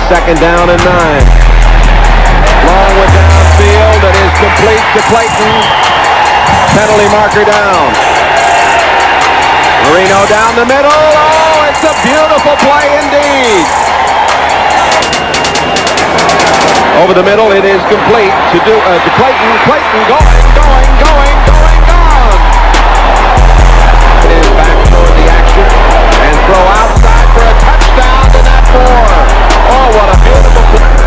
Second down and 9. Long with downfield. It is complete to Clayton. Penalty marker down. Marino down the middle. Oh, it's a beautiful play indeed. Over the middle, it is complete to Clayton. Clayton going, gone. It is back toward the action and throw outside for a touchdown to Nat Moore. Oh, what a beautiful play.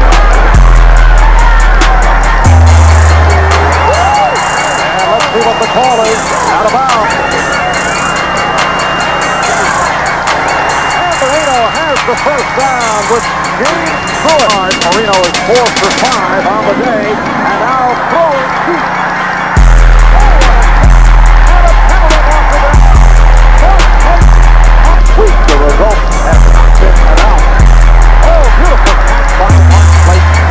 And let's see what the call is. Out of bounds. And Marino has the first down with James Stewart. Marino is 4 for 5 on the day, and now throwing deep. And a penalty after that. The result has not been announced. Oh, beautiful catch by Mark Clayton.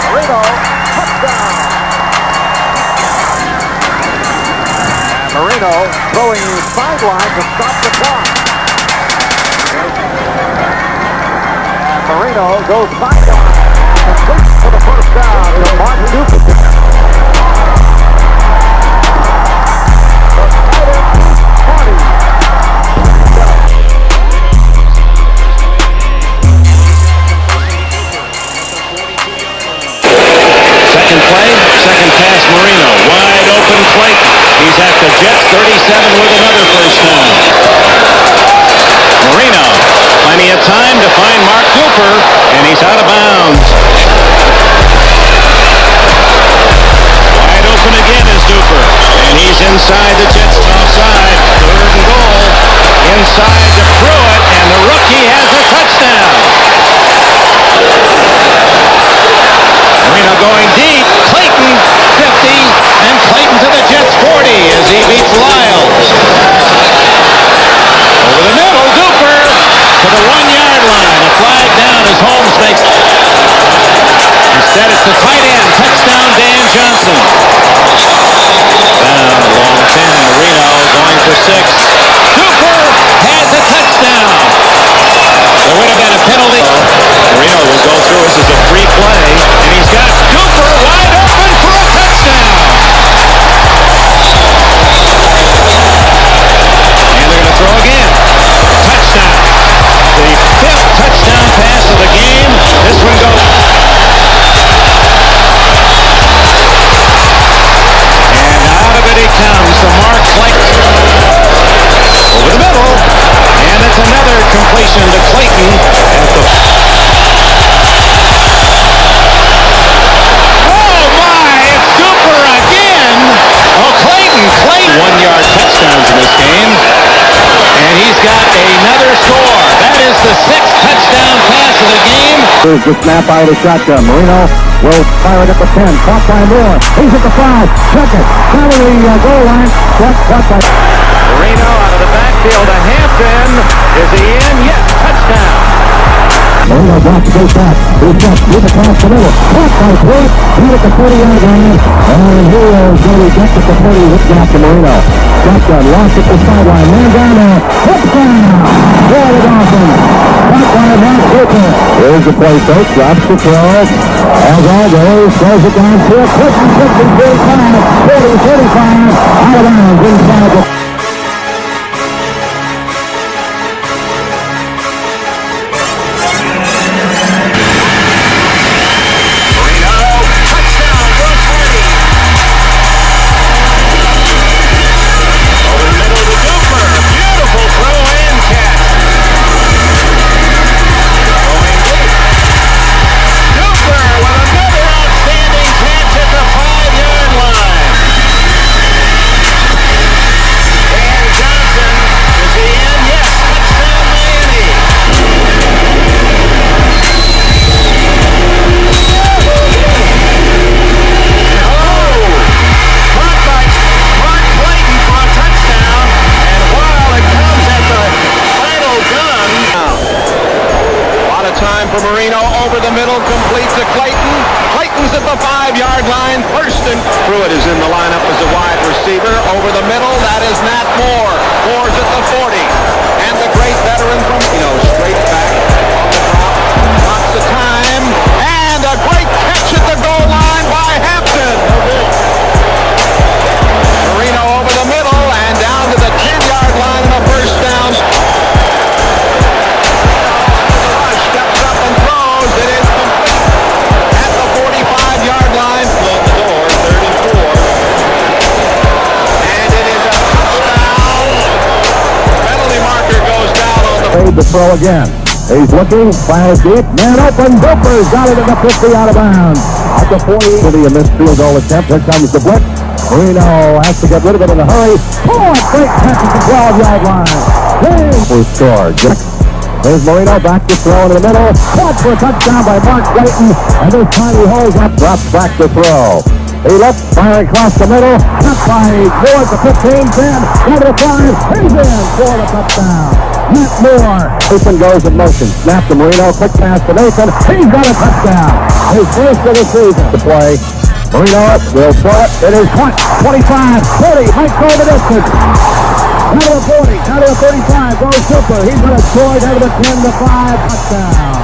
Marino, touchdown. And Marino throwing sideline to stop the clock. And Marino goes sideline. Complete for the first down to Mark Dupin. Second pass, Marino. Wide open Clayton. He's at the Jets 37 with another first down. Marino, plenty of time to find Mark Cooper, and he's out of bounds. Wide open again is Cooper, and he's inside the Jets' offside. 3rd and goal. Inside to Pruitt, and the rookie has a touchdown. Marino going deep. Clayton 50, and Clayton to the Jets 40 as he beats Lyles. Over the middle, Cooper to the 1-yard line. A flag down as Holmes makes it. Instead, it's the tight end. Touchdown, Dan Johnson. Down along 10. Marino going for 6. Cooper has a touchdown. There would have been a penalty. Marino will go through. This is a free play, and he's got Cooper wide open for a touchdown. And they're going to throw again. Touchdown. The 5th touchdown pass of the game. This one goes. And out of it he comes to Mark Clayton. Over the middle. And it's another completion to Clayton at the... Oh my, it's Cooper again. Oh, Clayton 1-yard touchdowns in this game. And he's got another score. That is the 6th touchdown pass of the game. Here's the snap out of the shotgun. Marino will fire it at the 10. Caught by Moore. He's at the 5. Check it. Down to the goal line. Caught by... Marino out of the backfield to Hampton. Is he in? Yes, touchdown. Marino drops the goes back. He's got with across the middle. Caught by Pruitt. He at the 40-yard line. And he is going to get at the 30 with gap to Marino. Shotgun. Lost at the sideline. Man down there. Touchdown. For the Dolphins. Caught by Mark Cooper. Here's the play fake. Drops the throw. As always, throws it down to a Clayton 45, 40, 35. Out of bounds inside the... For Marino over the middle, complete to Clayton. Clayton's at the 5-yard line. First and Pruitt is in the lineup as a wide receiver. Over the middle, that is Nat Moore. Moore's at the 40. And the great veteran from, straight back. Prelude to throw again. He's looking, fires deep, man open, Duper's got it at the 50 out of bounds. At the 40, in this field goal attempt, here comes the blitz. Marino has to get rid of it in a hurry. Oh, a great catch at the 12-yard line. James will score. Here's Marino back to throw in the middle. Caught for a touchdown by Mark Clayton. And this time he holds up, drops back to throw. He looks, firing across the middle. Cut by towards the 15, 10, over the 5. He's in for the touchdown. Matt Moore. Nathan goes in motion. Snap to Marino. Quick pass to Nathan. He's got a touchdown. His first of the season to play. Marino will throw it. It is caught. 25, 30, might go the distance. Out of the 40, out of the 35, goes Super. He's going to score out of the 10 to 5, touchdown.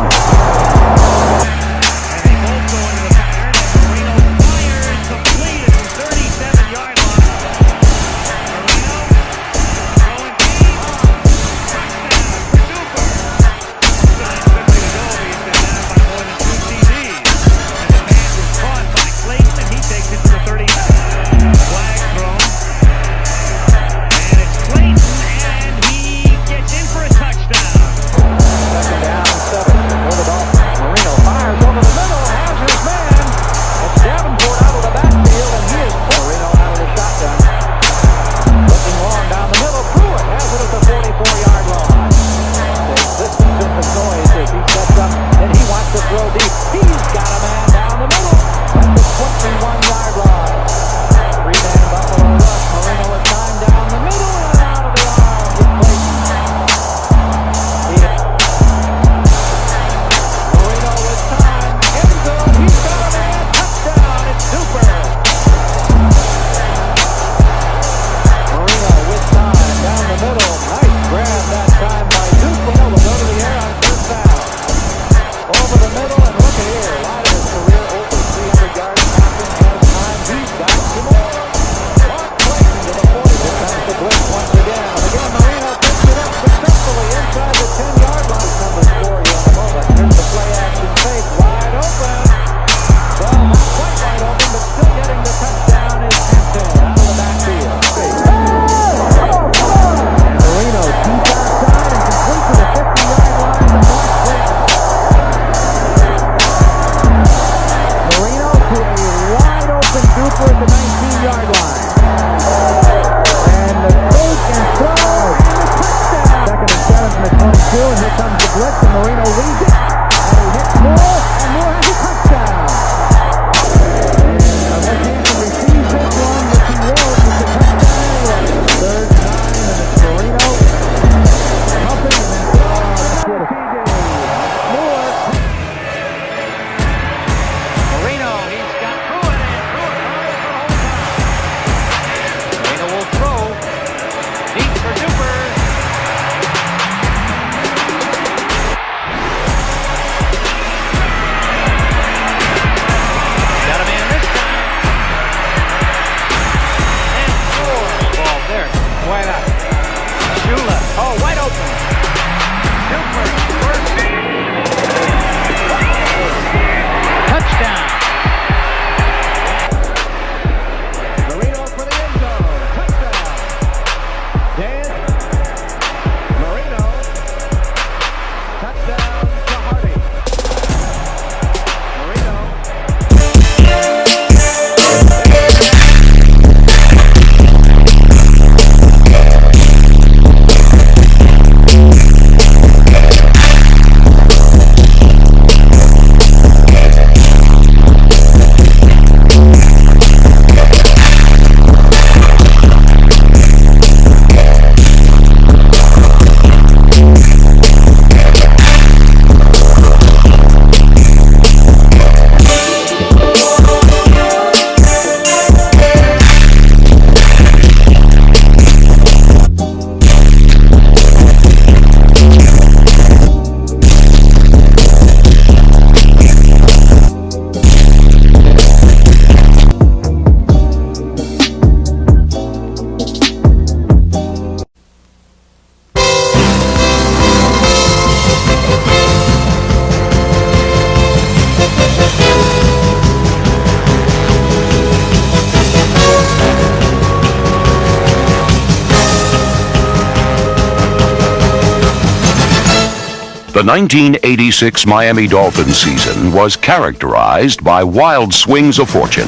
The 1986 Miami Dolphins season was characterized by wild swings of fortune.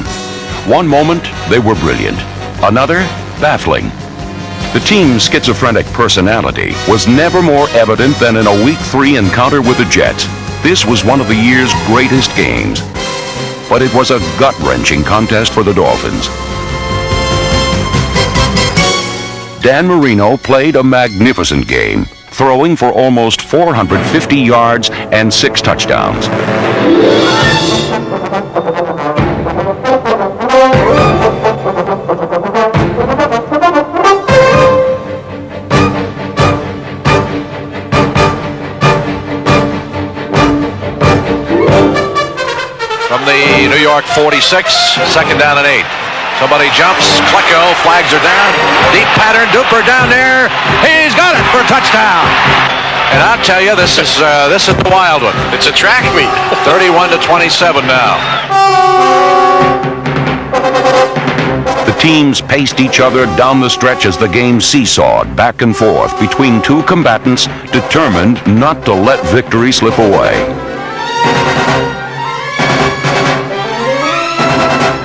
One moment, they were brilliant. Another, baffling. The team's schizophrenic personality was never more evident than in a Week 3 encounter with the Jets. This was one of the year's greatest games. But it was a gut-wrenching contest for the Dolphins. Dan Marino played a magnificent game, throwing for almost 450 yards and 6 touchdowns. From the New York 46, second down and 8. Somebody jumps, Klecko, flags are down, deep pattern, Duper down there, he's got it for a touchdown. And I'll tell you, this is the wild one. It's a track meet. 31-27 now. The teams paced each other down the stretch as the game seesawed back and forth between two combatants determined not to let victory slip away.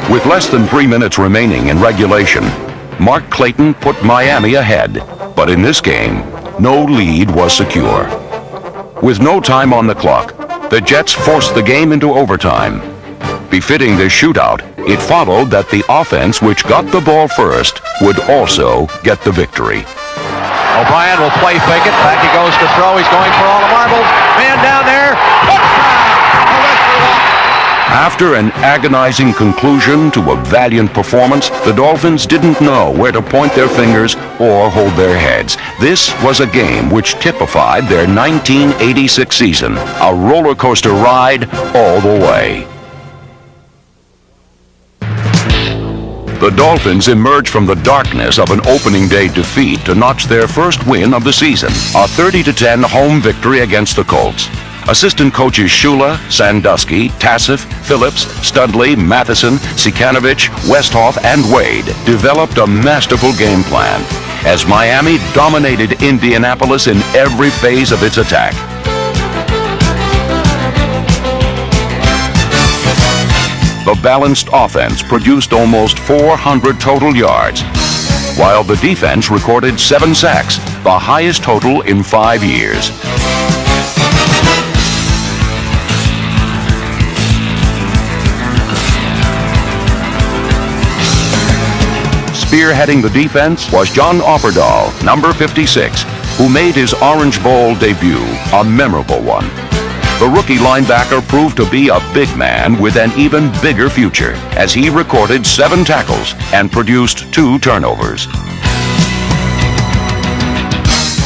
With less than 3 minutes remaining in regulation, Mark Clayton put Miami ahead, but in this game, no lead was secure. With no time on the clock, the Jets forced the game into overtime. Befitting this shootout, it followed that the offense which got the ball first would also get the victory. O'Brien will play fake it, back he goes to throw, he's going for all the marbles, man down there, touchdown! After an agonizing conclusion to a valiant performance, the Dolphins didn't know where to point their fingers or hold their heads. This was a game which typified their 1986 season, a roller coaster ride all the way. The Dolphins emerged from the darkness of an opening day defeat to notch their first win of the season, a 30-10 home victory against the Colts. Assistant coaches Shula, Sandusky, Tassif, Phillips, Studley, Matheson, Sikanovich, Westhoff, and Wade developed a masterful game plan as Miami dominated Indianapolis in every phase of its attack. The balanced offense produced almost 400 total yards, while the defense recorded 7 sacks, the highest total in 5 years. Spearheading the defense was John Offerdahl, number 56, who made his Orange Bowl debut a memorable one. The rookie linebacker proved to be a big man with an even bigger future as he recorded 7 tackles and produced 2 turnovers.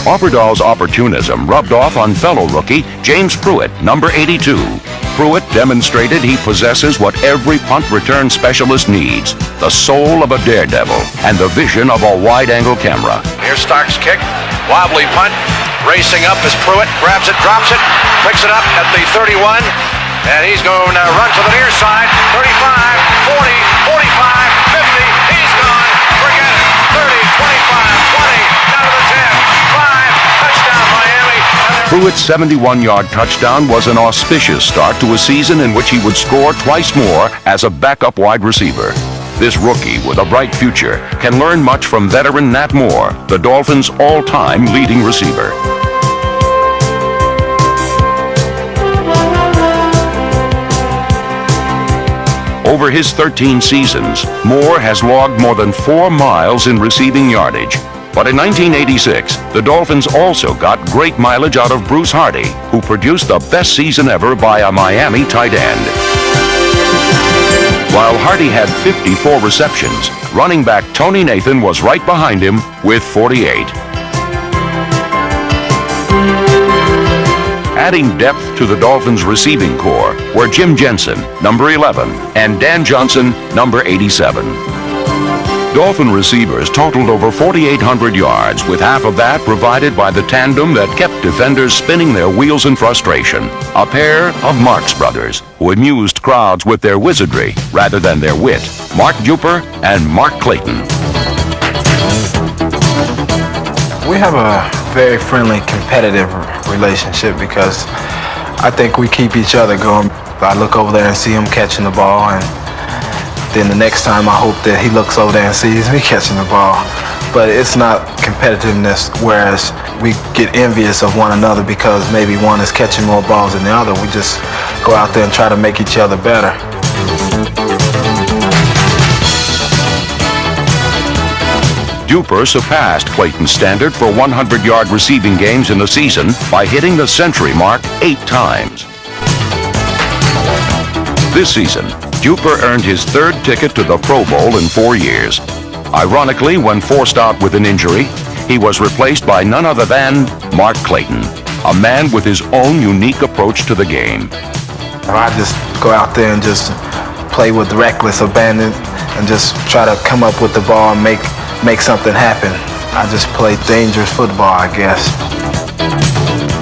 Offerdahl's opportunism rubbed off on fellow rookie James Pruitt, number 82. Pruitt demonstrated he possesses what every punt return specialist needs, the soul of a daredevil and the vision of a wide-angle camera. Here's Stark's kick, wobbly punt, racing up as Pruitt grabs it, drops it, picks it up at the 31, and he's going to run to the near side, 35, 40, 45, 50, he's gone, forget it, 30, 25, 20, down to the 10, 5, touchdown Miami. Pruitt's 71-yard touchdown was an auspicious start to a season in which he would score twice more as a backup wide receiver. This rookie with a bright future can learn much from veteran Nat Moore, the Dolphins' all-time leading receiver. Over his 13 seasons, Moore has logged more than 4 miles in receiving yardage. But in 1986, the Dolphins also got great mileage out of Bruce Hardy, who produced the best season ever by a Miami tight end. While Hardy had 54 receptions, running back Tony Nathan was right behind him with 48. Adding depth to the Dolphins' receiving corps were Jim Jensen, number 11, and Dan Johnson, number 87. Dolphin receivers totaled over 4,800 yards, with half of that provided by the tandem that kept defenders spinning their wheels in frustration. A pair of Marx brothers who amused crowds with their wizardry rather than their wit. Mark Duper and Mark Clayton. We have a very friendly, competitive relationship because I think we keep each other going. I look over there and see him catching the ball, and then the next time I hope that he looks over there and sees me catching the ball. But it's not competitiveness, whereas we get envious of one another because maybe one is catching more balls than the other. We just go out there and try to make each other better. Duper surpassed Clayton's standard for 100-yard receiving games in the season by hitting the century mark 8 times. This season, Duper earned his 3rd ticket to the Pro Bowl in 4 years. Ironically, when forced out with an injury, he was replaced by none other than Mark Clayton, a man with his own unique approach to the game. I just go out there and just play with reckless abandon and just try to come up with the ball and make something happen. I just play dangerous football, I guess.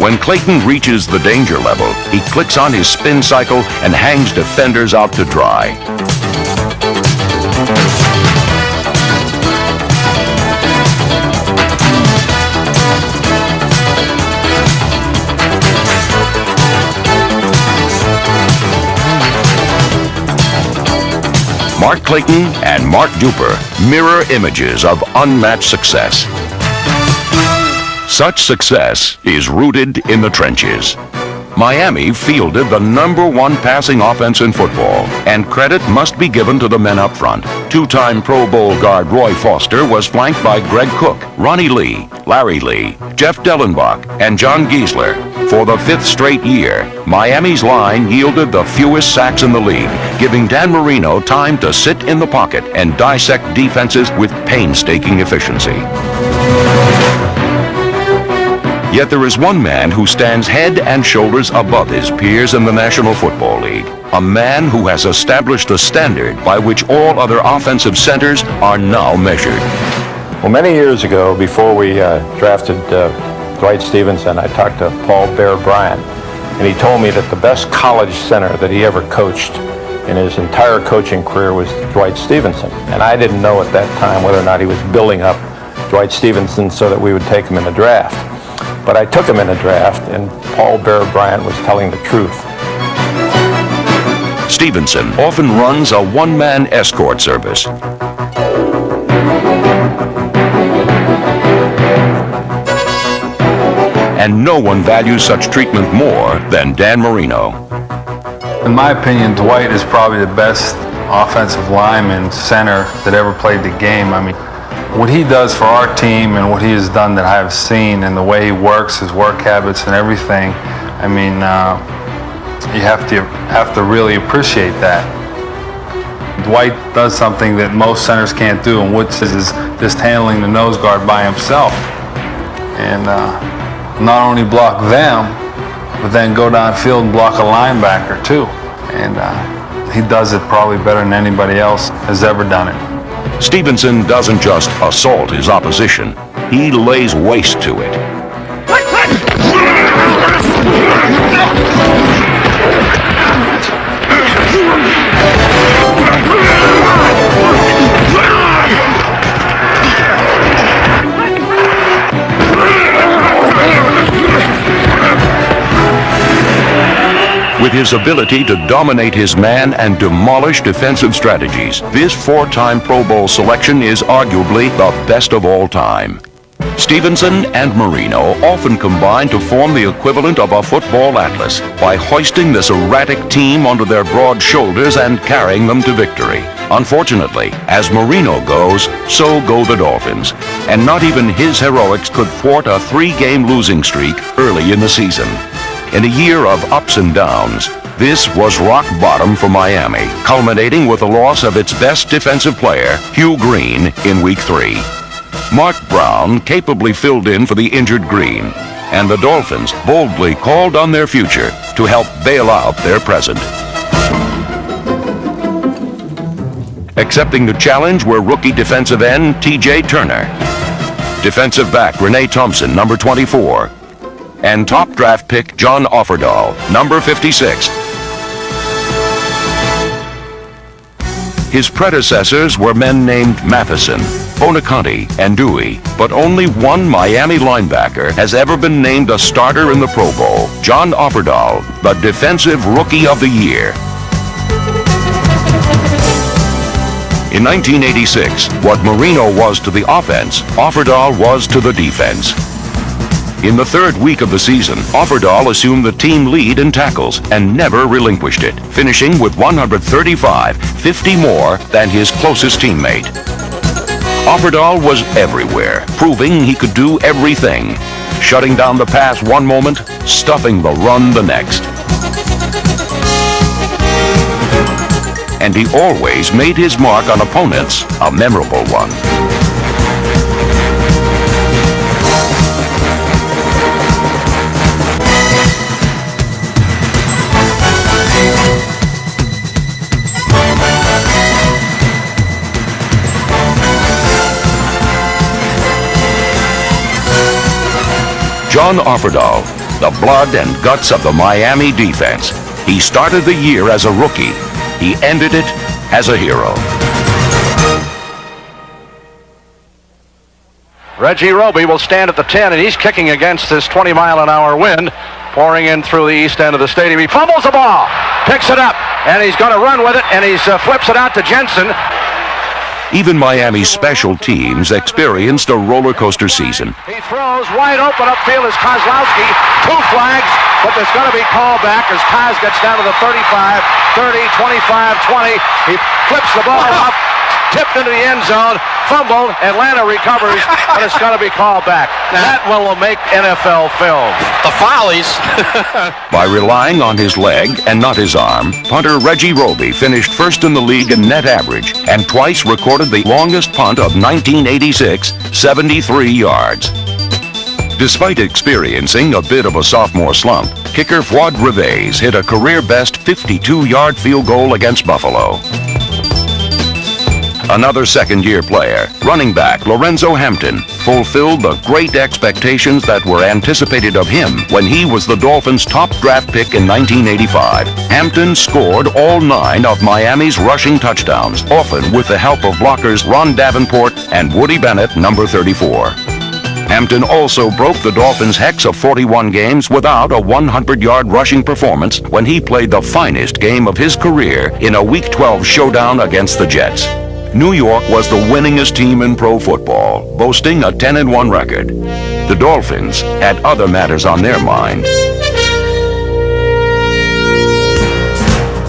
When Clayton reaches the danger level, he clicks on his spin cycle and hangs defenders out to dry. Mark Clayton and Mark Duper mirror images of unmatched success. Such success is rooted in the trenches. Miami fielded the #1 passing offense in football, and credit must be given to the men up front. 2-time Pro Bowl guard Roy Foster was flanked by Greg Cook, Ronnie Lee, Larry Lee, Jeff Dellenbach, and John Giesler. For the 5th straight year, Miami's line yielded the fewest sacks in the league, giving Dan Marino time to sit in the pocket and dissect defenses with painstaking efficiency. Yet there is one man who stands head and shoulders above his peers in the National Football League. A man who has established a standard by which all other offensive centers are now measured. Well, many years ago, before we drafted Dwight Stevenson, I talked to Paul Bear Bryant, and he told me that the best college center that he ever coached in his entire coaching career was Dwight Stevenson. And I didn't know at that time whether or not he was building up Dwight Stevenson so that we would take him in the draft. But I took him in a draft, and Paul Bear Bryant was telling the truth. Stevenson often runs a one-man escort service. And no one values such treatment more than Dan Marino. In my opinion, Dwight is probably the best offensive lineman center that ever played the game. I mean, what he does for our team and what he has done that I have seen and the way he works, his work habits and everything, I mean, you have to really appreciate that. Dwight does something that most centers can't do, and which is just handling the nose guard by himself. And not only block them, but then go downfield and block a linebacker too. And he does it probably better than anybody else has ever done it. Stevenson doesn't just assault his opposition, he lays waste to it. With his ability to dominate his man and demolish defensive strategies, this 4-time Pro Bowl selection is arguably the best of all time. Stevenson and Marino often combine to form the equivalent of a football atlas by hoisting this erratic team onto their broad shoulders and carrying them to victory. Unfortunately, as Marino goes, so go the Dolphins, and not even his heroics could thwart a 3-game losing streak early in the season. In a year of ups and downs, this was rock bottom for Miami, culminating with the loss of its best defensive player, Hugh Green, in Week 3. Mark Brown capably filled in for the injured Green, and the Dolphins boldly called on their future to help bail out their present. Accepting the challenge were rookie defensive end T.J. Turner, defensive back Renee Thompson, number 24, and top draft pick John Offerdahl, number 56. His predecessors were men named Matheson, Bonaconte, and Dewey, but only one Miami linebacker has ever been named a starter in the Pro Bowl, John Offerdahl, the Defensive Rookie of the Year. In 1986, what Marino was to the offense, Offerdahl was to the defense. In the third week of the season, Offerdahl assumed the team lead in tackles and never relinquished it, finishing with 135, 50 more than his closest teammate. Offerdahl was everywhere, proving he could do everything, shutting down the pass one moment, stuffing the run the next. And he always made his mark on opponents, a memorable one. John Offerdahl, the blood and guts of the Miami defense. He started the year as a rookie. He ended it as a hero. Reggie Roby will stand at the 10, and he's kicking against this 20-mile-an-hour wind pouring in through the east end of the stadium. He fumbles the ball, picks it up, and he's going to run with it, and he flips it out to Jensen. Even Miami's special teams experienced a roller coaster season. He throws wide open upfield as Kozlowski. 2 flags, but there's going to be called back as Kaz gets down to the 35, 30, 25, 20. He flips the ball up, tipped into the end zone, fumbled. Atlanta recovers, but it's going to be called back. That will make NFL film. The Follies. By relying on his leg and not his arm, punter Reggie Roby finished first in the league in net average and twice recorded the longest punt of 1986, 73 yards. Despite experiencing a bit of a sophomore slump, kicker Fuad Reveiz hit a career-best 52-yard field goal against Buffalo. Another second-year player, running back Lorenzo Hampton, fulfilled the great expectations that were anticipated of him when he was the Dolphins' top draft pick in 1985. Hampton scored all 9 of Miami's rushing touchdowns, often with the help of blockers Ron Davenport and Woody Bennett, number 34. Hampton also broke the Dolphins' hex of 41 games without a 100-yard rushing performance when he played the finest game of his career in a Week 12 showdown against the Jets. New York was the winningest team in pro football, boasting a 10-1 record. The Dolphins had other matters on their mind.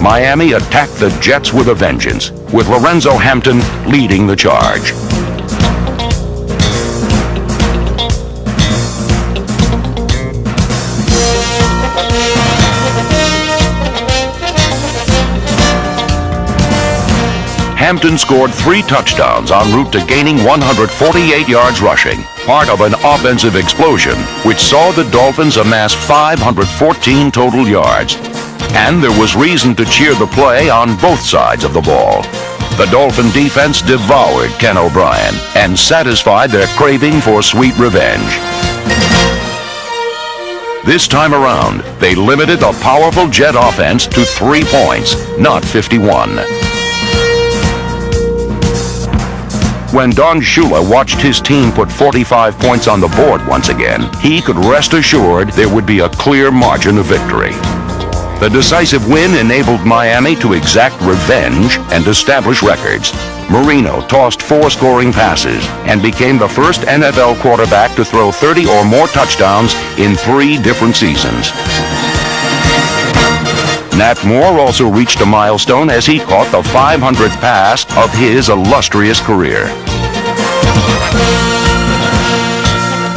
Miami attacked the Jets with a vengeance, with Lorenzo Hampton leading the charge. Hampton scored 3 touchdowns en route to gaining 148 yards rushing, part of an offensive explosion which saw the Dolphins amass 514 total yards. And there was reason to cheer the play on both sides of the ball. The Dolphin defense devoured Ken O'Brien and satisfied their craving for sweet revenge. This time around, they limited the powerful Jet offense to 3 points, not 51. When Don Shula watched his team put 45 points on the board once again, he could rest assured there would be a clear margin of victory. The decisive win enabled Miami to exact revenge and establish records. Marino tossed 4 scoring passes and became the first NFL quarterback to throw 30 or more touchdowns in 3 different seasons. Nat Moore also reached a milestone as he caught the 500th pass of his illustrious career.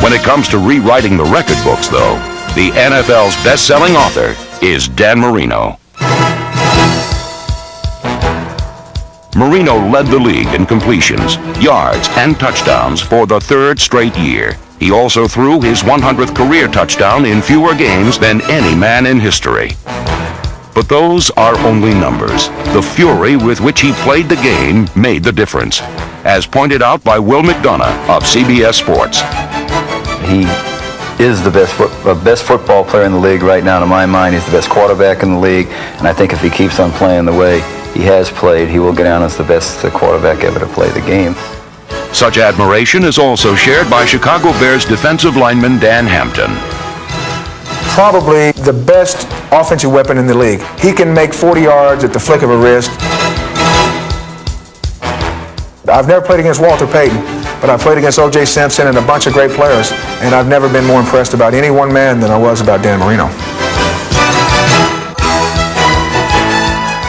When it comes to rewriting the record books, though, the NFL's best-selling author is Dan Marino. Marino led the league in completions, yards, and touchdowns for the 3rd straight year. He also threw his 100th career touchdown in fewer games than any man in history. But those are only numbers. The fury with which he played the game made the difference, as pointed out by Will McDonough of CBS Sports. He is the best football player in the league right now, to my mind. He's the best quarterback in the league, and I think if he keeps on playing the way he has played, he will go down as the best quarterback ever to play the game. Such admiration is also shared by Chicago Bears defensive lineman Dan Hampton. Probably the best offensive weapon in the league. He can make 40 yards at the flick of a wrist. I've never played against Walter Payton, but I've played against O.J. Simpson and a bunch of great players, and I've never been more impressed about any one man than I was about Dan Marino.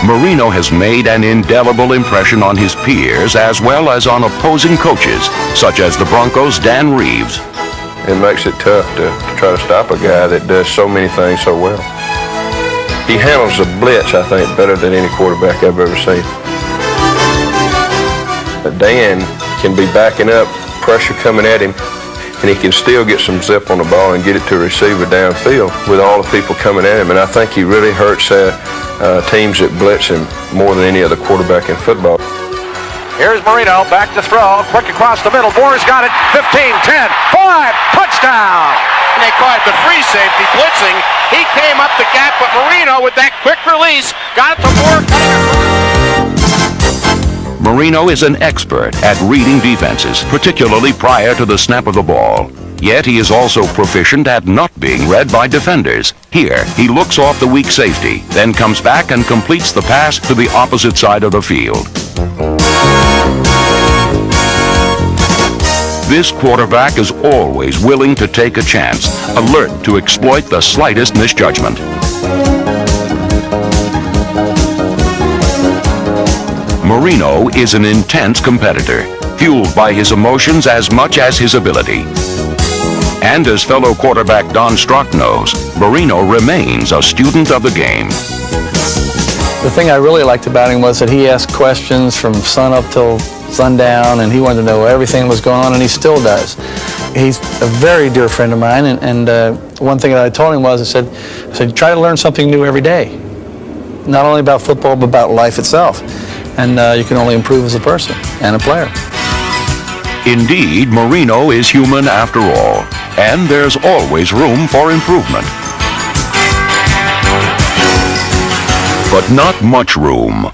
Marino has made an indelible impression on his peers as well as on opposing coaches, such as the Broncos' Dan Reeves. It makes it tough to try to stop a guy that does so many things so well. He handles the blitz, I think, better than any quarterback I've ever seen. Dan can be backing up, pressure coming at him, and he can still get some zip on the ball and get it to a receiver downfield with all the people coming at him. And I think he really hurts teams that blitz him more than any other quarterback in football. Here's Marino, back to throw, quick across the middle. Moore's got it, 15, 10, 5, touchdown! And they call it the free safety blitzing. He came up the gap, but Marino with that quick release got it to Moore. Marino is an expert at reading defenses, particularly prior to the snap of the ball. Yet he is also proficient at not being read by defenders. Here, he looks off the weak safety, then comes back and completes the pass to the opposite side of the field. This quarterback is always willing to take a chance, alert to exploit the slightest misjudgment. Marino is an intense competitor, fueled by his emotions as much as his ability. And as fellow quarterback Don Strock knows, Marino remains a student of the game. The thing I really liked about him was that he asked questions from sun up till sundown, and he wanted to know everything that was going on, and he still does. He's a very dear friend of mine, and one thing that I told him was, I said, try to learn something new every day. Not only about football, but about life itself. And you can only improve as a person and a player. Indeed, Marino is human after all, and there's always room for improvement. But not much room.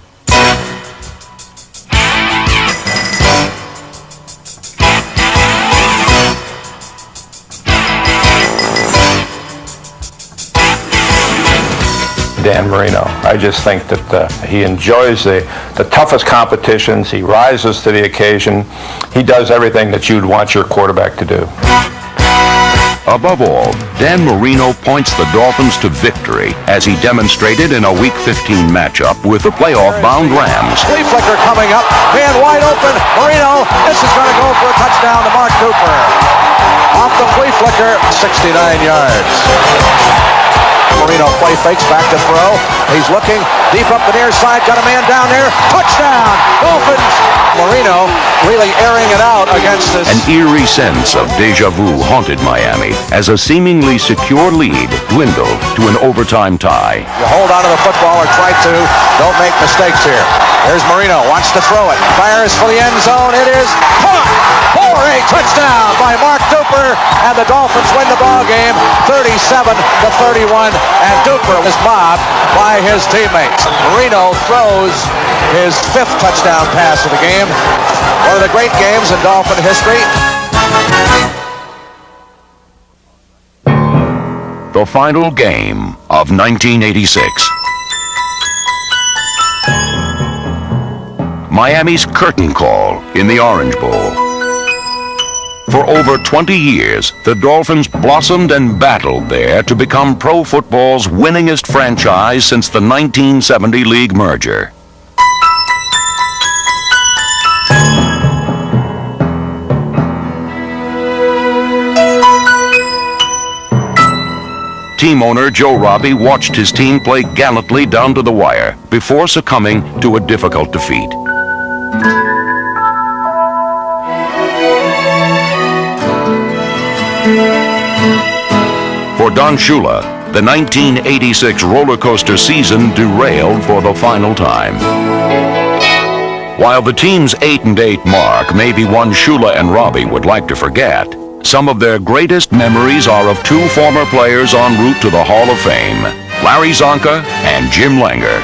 Dan Marino. I just think that he enjoys the toughest competitions. He rises to the occasion. He does everything that you'd want your quarterback to do. Above all, Dan Marino points the Dolphins to victory, as he demonstrated in a Week 15 matchup with the playoff-bound Rams. Flea flicker coming up, man wide open. Marino, this is going to go for a touchdown to Mark Cooper. Off the flea flicker, 69 yards. Marino play fakes, back to throw. He's looking deep up the near side, got a man down there. Touchdown, Dolphins. Marino really airing it out against this. An eerie sense of deja vu haunted Miami as a seemingly secure lead dwindled to an overtime tie. You hold on to the football or try to. Don't make mistakes here. There's Marino, wants to throw it. Fires for the end zone. It is caught for a touchdown by Mark Duper, and the Dolphins win the ball game 37-31, and Duper was mobbed by his teammates. Marino throws his 5th touchdown pass of the game. One of the great games in Dolphin history. The final game of 1986. Miami's curtain call in the Orange Bowl. For over 20 years, the Dolphins blossomed and battled there to become pro football's winningest franchise since the 1970 league merger. Team owner Joe Robbie watched his team play gallantly down to the wire before succumbing to a difficult defeat. For Don Shula, the 1986 roller coaster season derailed for the final time. While the team's 8-8 mark may be one Shula and Robbie would like to forget, some of their greatest memories are of 2 former players en route to the Hall of Fame, Larry Zonka and Jim Langer.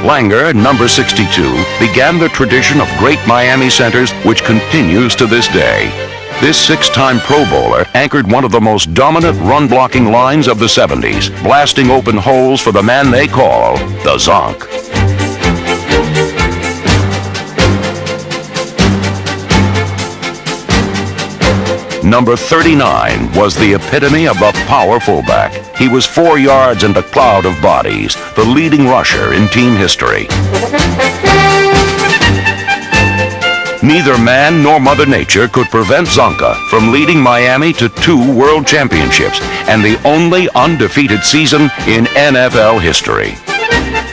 Langer, number 62, began the tradition of great Miami centers which continues to this day. This six-time Pro Bowler anchored one of the most dominant run-blocking lines of the 70s, blasting open holes for the man they call the Zonk. Number 39 was the epitome of the power fullback. He was 4 yards and a cloud of bodies, the leading rusher in team history. Neither man nor Mother Nature could prevent Zonka from leading Miami to 2 world championships and the only undefeated season in NFL history.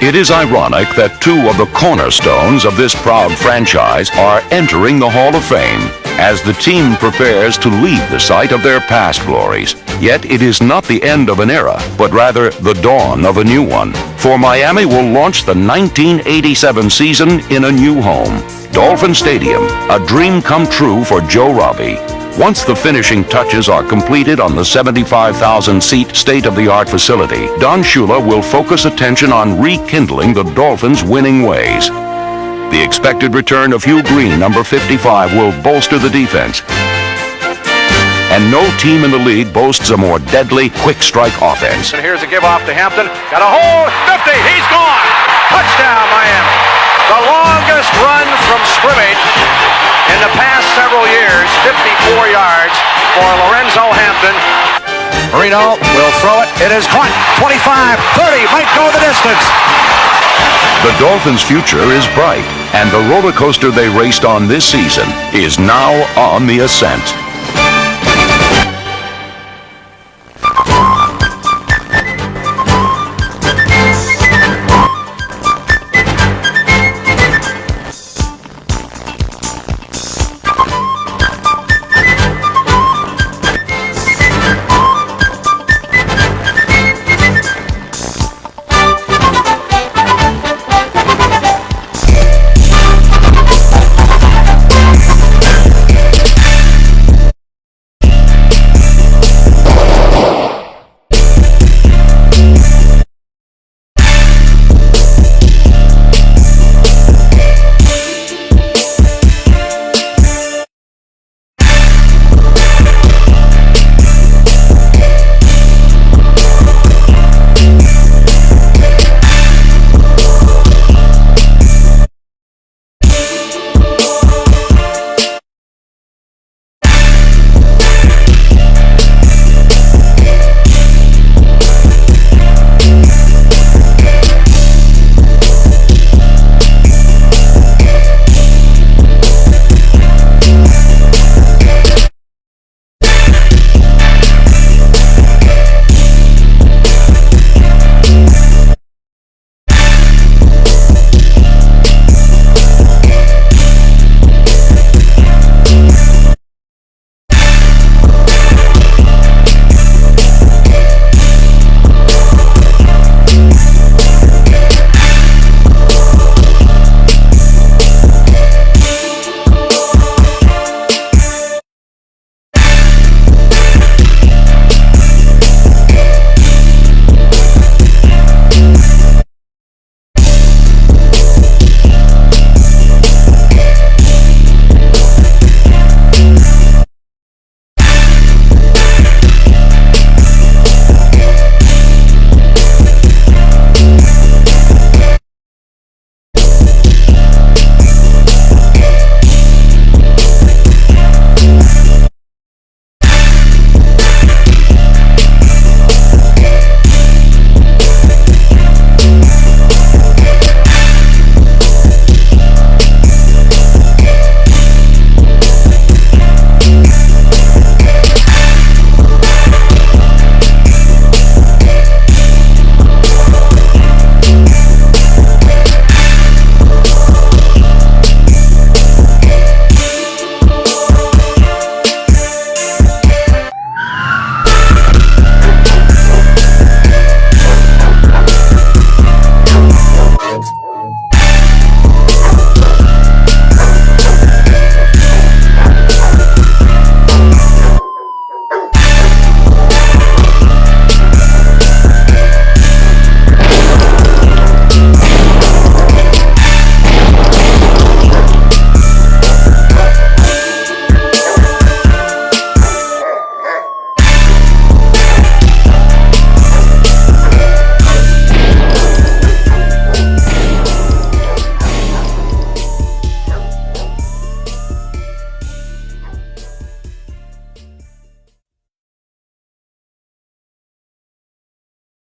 It is ironic that 2 of the cornerstones of this proud franchise are entering the Hall of Fame as the team prepares to leave the site of their past glories. Yet it is not the end of an era, but rather the dawn of a new one. For Miami will launch the 1987 season in a new home, Dolphin Stadium, a dream come true for Joe Robbie. Once the finishing touches are completed on the 75,000-seat state-of-the-art facility, Don Shula will focus attention on rekindling the Dolphins' winning ways. The expected return of Hugh Green, number 55, will bolster the defense. And no team in the league boasts a more deadly, quick-strike offense. And here's a give-off to Hampton. Got a hold. 50. He's gone. Touchdown, Miami. The longest run from scrimmage in the past several years, 54 yards for Lorenzo Hampton. Marino will throw it. It is caught. 25, 30, might go the distance. The Dolphins' future is bright, and the roller coaster they raced on this season is now on the ascent.